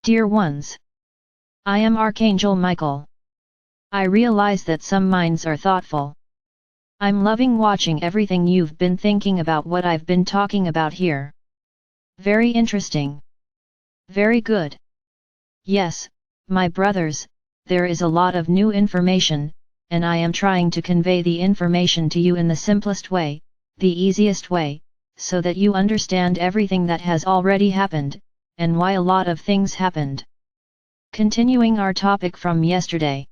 Dear ones, I am Archangel Michael. I realize that some minds are thoughtful. I'm loving watching everything you've been thinking about what I've been talking about here. Very interesting. Very good. Yes, my brothers, there is a lot of new information, and I am trying to convey the information to you in the simplest way, the easiest way, so that you understand everything that has already happened, and why a lot of things happened. Continuing our topic from yesterday.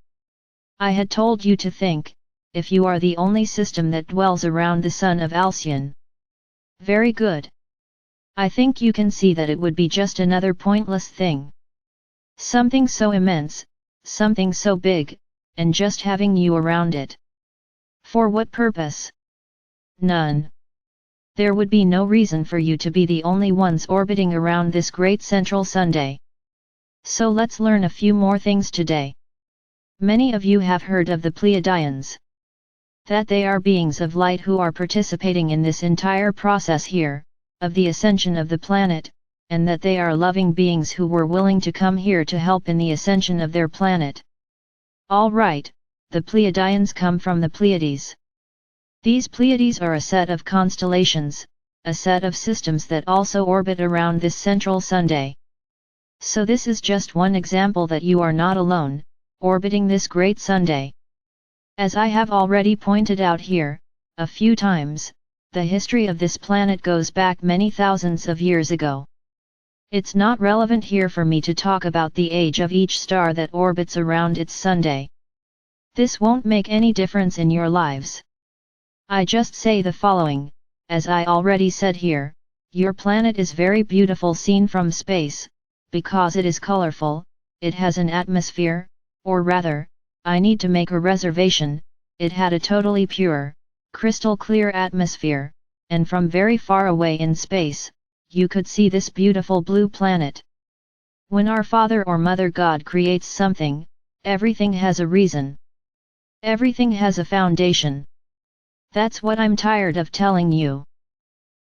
I had told you to think, if you are the only system that dwells around the sun of Alcyon. Very good. I think you can see that it would be just another pointless thing. Something so immense, something so big, and just having you around it. For what purpose? None. There would be no reason for you to be the only ones orbiting around this great central Sunday. So let's learn a few more things today. Many of you have heard of the Pleiadians. That they are beings of light who are participating in this entire process here, of the ascension of the planet, and that they are loving beings who were willing to come here to help in the ascension of their planet. All right, the Pleiadians come from the Pleiades. These Pleiades are a set of constellations, a set of systems that also orbit around this central Sunday. So this is just one example that you are not alone, orbiting this great Sunday. As I have already pointed out here, a few times, the history of this planet goes back many thousands of years ago. It's not relevant here for me to talk about the age of each star that orbits around its Sunday. This won't make any difference in your lives. I just say the following, as I already said here, your planet is very beautiful seen from space, because it is colorful, it has an atmosphere, or rather, I need to make a reservation, it had a totally pure, crystal clear atmosphere, and from very far away in space, you could see this beautiful blue planet. When our Father or Mother God creates something, everything has a reason. Everything has a foundation. That's what I'm tired of telling you.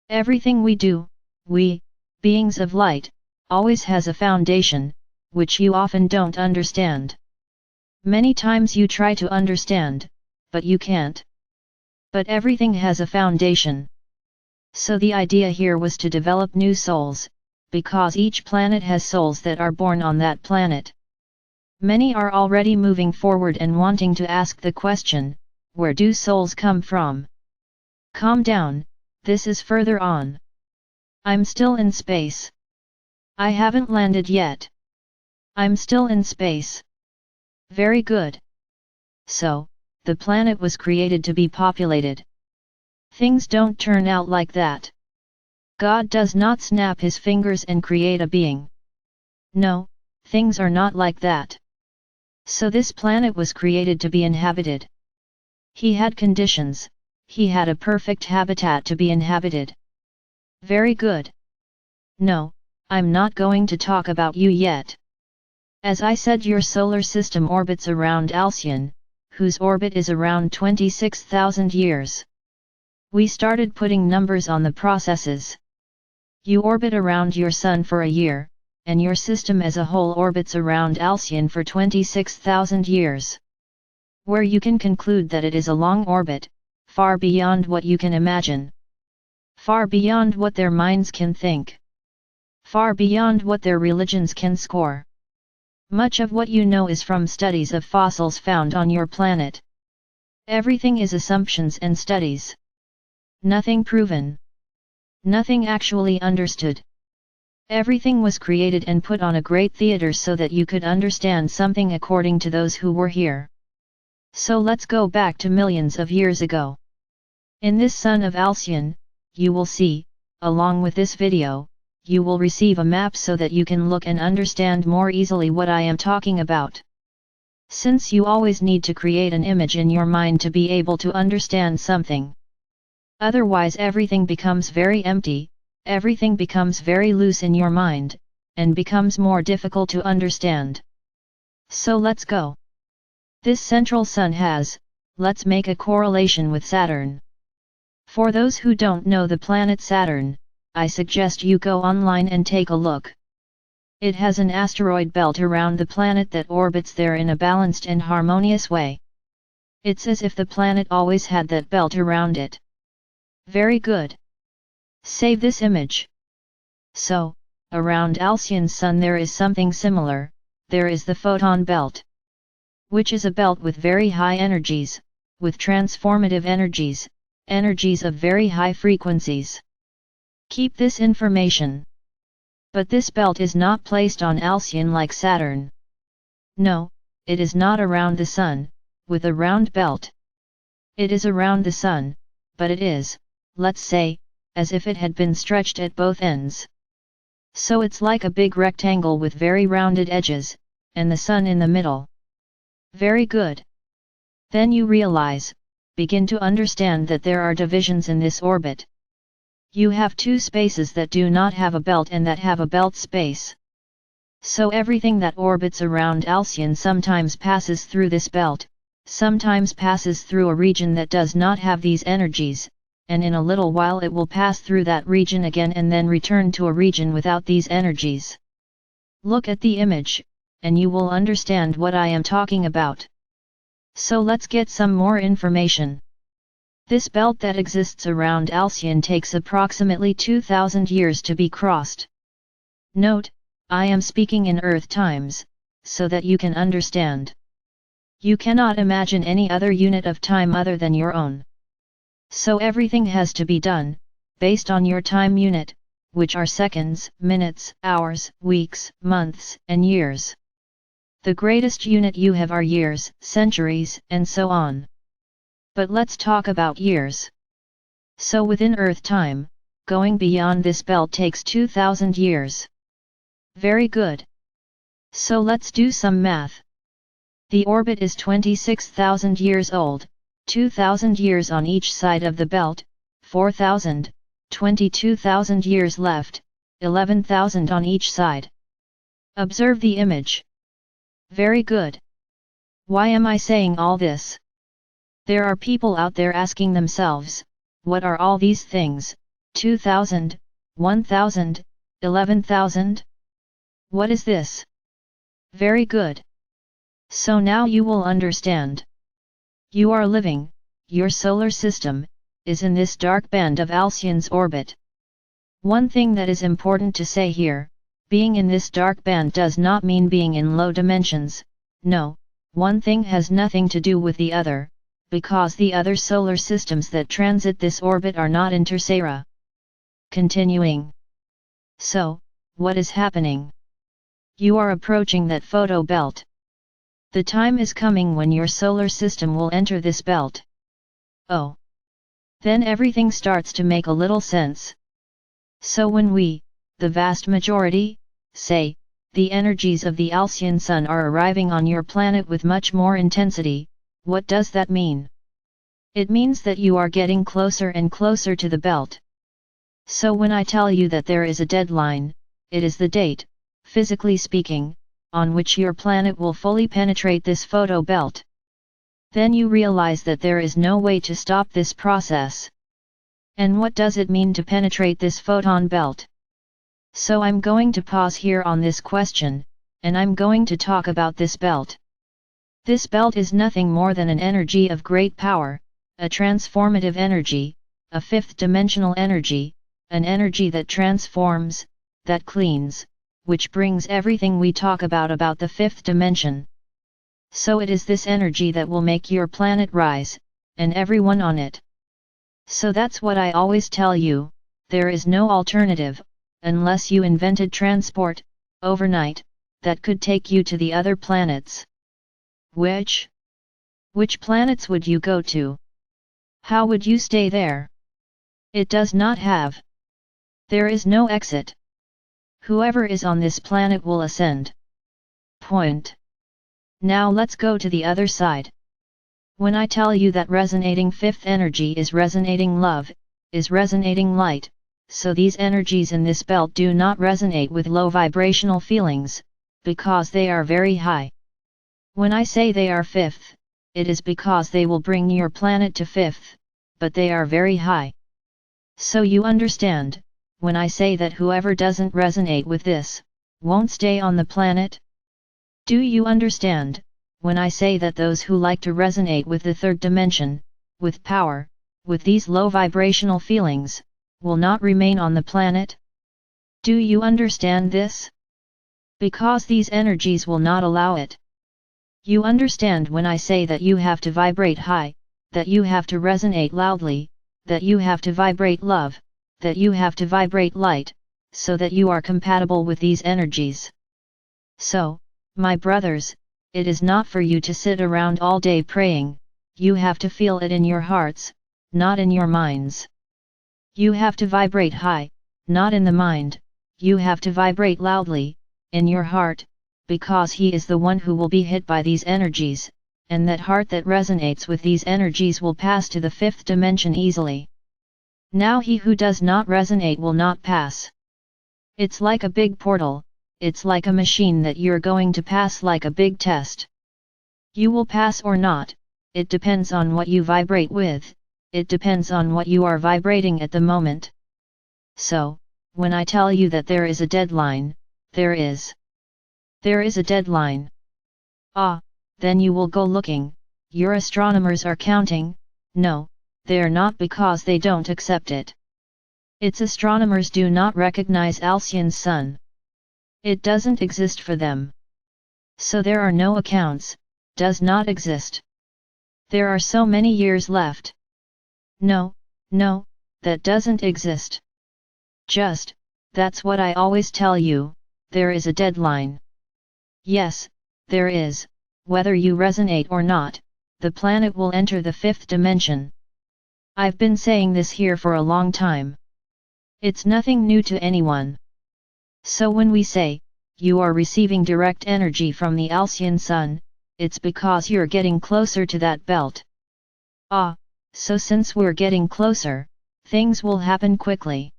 Everything we do, we, beings of light, always has a foundation, which you often don't understand. Many times you try to understand, but you can't. But everything has a foundation. So the idea here was to develop new souls, because each planet has souls that are born on that planet. Many are already moving forward and wanting to ask the question, where do souls come from? Calm down, this is further on. I'm still in space. I haven't landed yet. I'm still in space. Very good. So, the planet was created to be populated. Things don't turn out like that. God does not snap his fingers and create a being. No, things are not like that. So this planet was created to be inhabited. He had conditions, he had a perfect habitat to be inhabited. Very good. No, I'm not going to talk about you yet. As I said, your solar system orbits around Alcyon, whose orbit is around 26,000 years. We started putting numbers on the processes. You orbit around your Sun for a year, and your system as a whole orbits around Alcyon for 26,000 years. Where you can conclude that it is a long orbit, far beyond what you can imagine. Far beyond what their minds can think. Far beyond what their religions can score. Much of what you know is from studies of fossils found on your planet. Everything is assumptions and studies. Nothing proven. Nothing actually understood. Everything was created and put on a great theater so that you could understand something according to those who were here. So let's go back to millions of years ago. In this sun of Alcyon, you will see, along with this video, you will receive a map so that you can look and understand more easily what I am talking about. Since you always need to create an image in your mind to be able to understand something. Otherwise everything becomes very empty, everything becomes very loose in your mind, and becomes more difficult to understand. So let's go. This central sun has, let's make a correlation with Saturn. For those who don't know the planet Saturn, I suggest you go online and take a look. It has an asteroid belt around the planet that orbits there in a balanced and harmonious way. It's as if the planet always had that belt around it. Very good. Save this image. So, around Alcyon's sun there is something similar, there is the photon belt, which is a belt with very high energies, with transformative energies, energies of very high frequencies. Keep this information. But this belt is not placed on Alcyon like Saturn. No, it is not around the sun, with a round belt. It is around the sun, but it is, let's say, as if it had been stretched at both ends. So it's like a big rectangle with very rounded edges, and the sun in the middle. Very good. Then you realize, begin to understand that there are divisions in this orbit. You have two spaces that do not have a belt and that have a belt space. So everything that orbits around Alcyon sometimes passes through this belt, sometimes passes through a region that does not have these energies, and in a little while it will pass through that region again and then return to a region without these energies. Look at the image, and you will understand what I am talking about. So let's get some more information. This belt that exists around Alcyon takes approximately 2000 years to be crossed. Note, I am speaking in Earth times, so that you can understand. You cannot imagine any other unit of time other than your own. So everything has to be done, based on your time unit, which are seconds, minutes, hours, weeks, months, and years. The greatest unit you have are years, centuries, and so on. But let's talk about years. So within Earth time, going beyond this belt takes 2000 years. Very good. So let's do some math. The orbit is 26,000 years old, 2,000 years on each side of the belt, 4,000, 22,000 years left, 11,000 on each side. Observe the image. Very good. Why am I saying all this? There are people out there asking themselves, what are all these things, 2,000, 1,000, 11,000? What is this? Very good. So now you will understand. You are living, your solar system, is in this dark band of Alcyon's orbit. One thing that is important to say here, being in this dark band does not mean being in low dimensions, no, one thing has nothing to do with the other, because the other solar systems that transit this orbit are not interstellar. Continuing. So, what is happening? You are approaching that photo belt. The time is coming when your solar system will enter this belt. Oh. Then everything starts to make a little sense. So when we, the vast majority, say, the energies of the Alcyon sun are arriving on your planet with much more intensity, what does that mean? It means that you are getting closer and closer to the belt. So when I tell you that there is a deadline, it is the date, physically speaking, on which your planet will fully penetrate this photo belt. Then you realize that there is no way to stop this process. And what does it mean to penetrate this photon belt? So I'm going to pause here on this question, and I'm going to talk about this belt. This belt is nothing more than an energy of great power, a transformative energy, a fifth-dimensional energy, an energy that transforms, that cleans, which brings everything we talk about the fifth dimension. So it is this energy that will make your planet rise, and everyone on it. So that's what I always tell you, there is no alternative, unless you invented transport, overnight, that could take you to the other planets. Which planets would you go to? How would you stay there? It does not have. There is no exit. Whoever is on this planet will ascend. Point. Now let's go to the other side. When I tell you that resonating fifth energy is resonating love, is resonating light, so these energies in this belt do not resonate with low vibrational feelings, because they are very high. When I say they are fifth, it is because they will bring your planet to fifth, but they are very high. So you understand, when I say that whoever doesn't resonate with this, won't stay on the planet? Do you understand, when I say that those who like to resonate with the third dimension, with power, with these low vibrational feelings, will not remain on the planet? Do you understand this? Because these energies will not allow it. You understand when I say that you have to vibrate high, that you have to resonate loudly, that you have to vibrate love, that you have to vibrate light, so that you are compatible with these energies. So, my brothers, it is not for you to sit around all day praying, you have to feel it in your hearts, not in your minds. You have to vibrate high, not in the mind, you have to vibrate loudly, in your heart, because he is the one who will be hit by these energies, and that heart that resonates with these energies will pass to the fifth dimension easily. Now he who does not resonate will not pass. It's like a big portal, it's like a machine that you're going to pass like a big test. You will pass or not, it depends on what you vibrate with, it depends on what you are vibrating at the moment. So, when I tell you that there is a deadline, there is a deadline. Ah, then you will go looking, your astronomers are counting, no, they're not because they don't accept it. Its astronomers do not recognize Alcyon's sun. It doesn't exist for them. So there are no accounts, does not exist. There are so many years left. No, that doesn't exist. Just, that's what I always tell you, there is a deadline. Yes, there is, whether you resonate or not, the planet will enter the fifth dimension. I've been saying this here for a long time. It's nothing new to anyone. So when we say, you are receiving direct energy from the Alcyon sun, it's because you're getting closer to that belt. Ah, so since we're getting closer, things will happen quickly.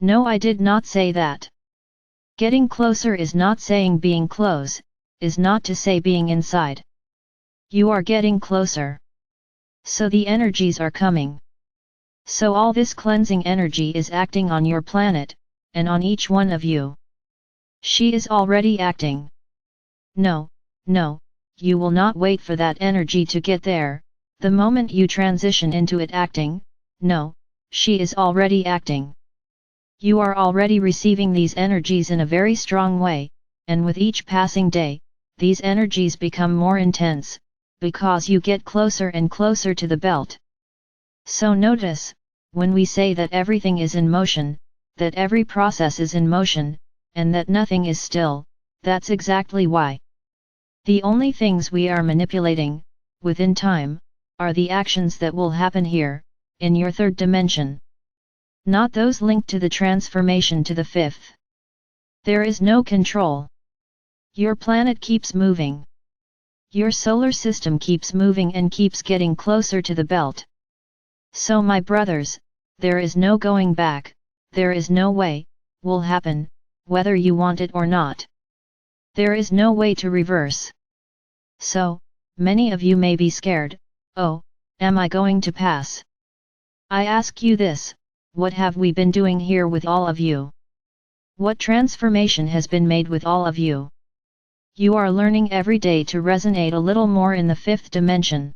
No, I did not say that. Getting closer is not saying being close, is not to say being inside. You are getting closer. So the energies are coming. So all this cleansing energy is acting on your planet, and on each one of you. She is already acting. No, you will not wait for that energy to get there, the moment you transition into it acting, no, she is already acting. You are already receiving these energies in a very strong way, and with each passing day, these energies become more intense, because you get closer and closer to the belt. So notice, when we say that everything is in motion, that every process is in motion, and that nothing is still, that's exactly why. The only things we are manipulating, within time, are the actions that will happen here, in your third dimension. Not those linked to the transformation to the fifth. There is no control. Your planet keeps moving. Your solar system keeps moving and keeps getting closer to the belt. So my brothers, there is no going back, there is no way, will happen, whether you want it or not. There is no way to reverse. So, many of you may be scared, oh, am I going to pass? I ask you this, what have we been doing here with all of you? What transformation has been made with all of you? You are learning every day to resonate a little more in the fifth dimension.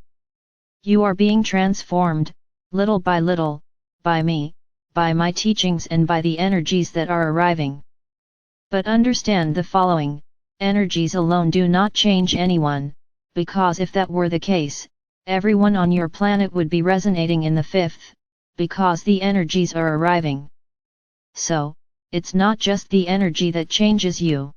You are being transformed, little by little, by me, by my teachings and by the energies that are arriving. But understand the following, energies alone do not change anyone, because if that were the case, everyone on your planet would be resonating in the fifth, because the energies are arriving. So, it's not just the energy that changes you.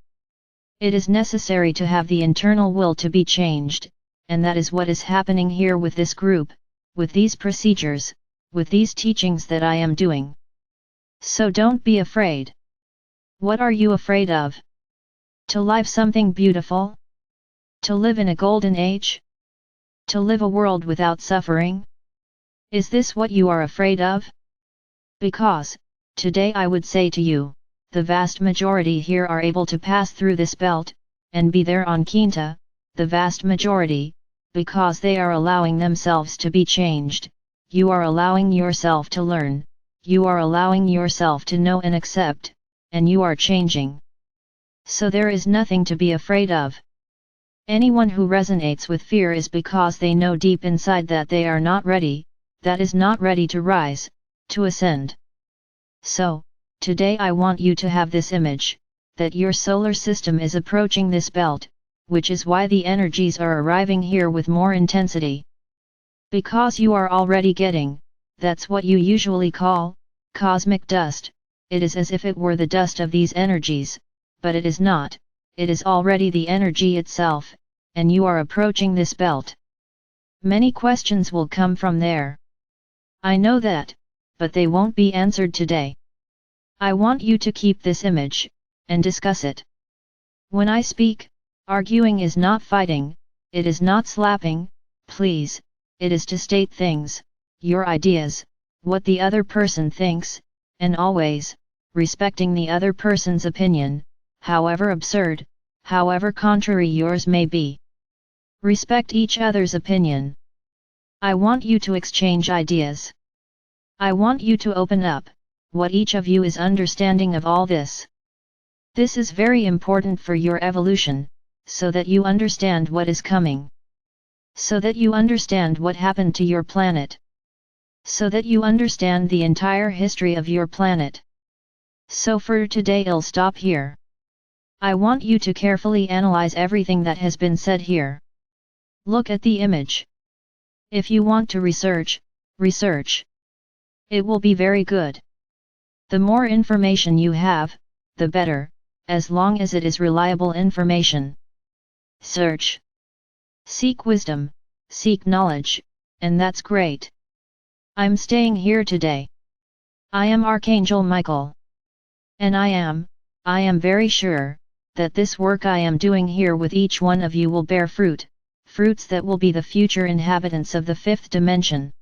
It is necessary to have the internal will to be changed, and that is what is happening here with this group, with these procedures, with these teachings that I am doing. So don't be afraid. What are you afraid of? To live something beautiful? To live in a golden age? To live a world without suffering? Is this what you are afraid of? Because, today I would say to you, the vast majority here are able to pass through this belt, and be there on Quinta, the vast majority, because they are allowing themselves to be changed, you are allowing yourself to learn, you are allowing yourself to know and accept, and you are changing. So there is nothing to be afraid of. Anyone who resonates with fear is because they know deep inside that they are not ready, that is not ready to rise, to ascend. So, today I want you to have this image, that your solar system is approaching this belt, which is why the energies are arriving here with more intensity. Because you are already getting, that's what you usually call, cosmic dust. It is as if it were the dust of these energies, but it is not, it is already the energy itself, and you are approaching this belt. Many questions will come from there. I know that, but they won't be answered today. I want you to keep this image, and discuss it. When I speak, arguing is not fighting, it is not slapping, please, it is to state things, your ideas, what the other person thinks, and always, respecting the other person's opinion, however absurd, however contrary yours may be. Respect each other's opinion. I want you to exchange ideas. I want you to open up, what each of you is understanding of all this. This is very important for your evolution, so that you understand what is coming. So that you understand what happened to your planet. So that you understand the entire history of your planet. So for today I'll stop here. I want you to carefully analyze everything that has been said here. Look at the image. If you want to research, research. It will be very good. The more information you have, the better, as long as it is reliable information. Search. Seek wisdom, seek knowledge, and that's great. I'm staying here today. I am Archangel Michael. And I am very sure, that this work I am doing here with each one of you will bear fruit, fruits that will be the future inhabitants of the fifth dimension.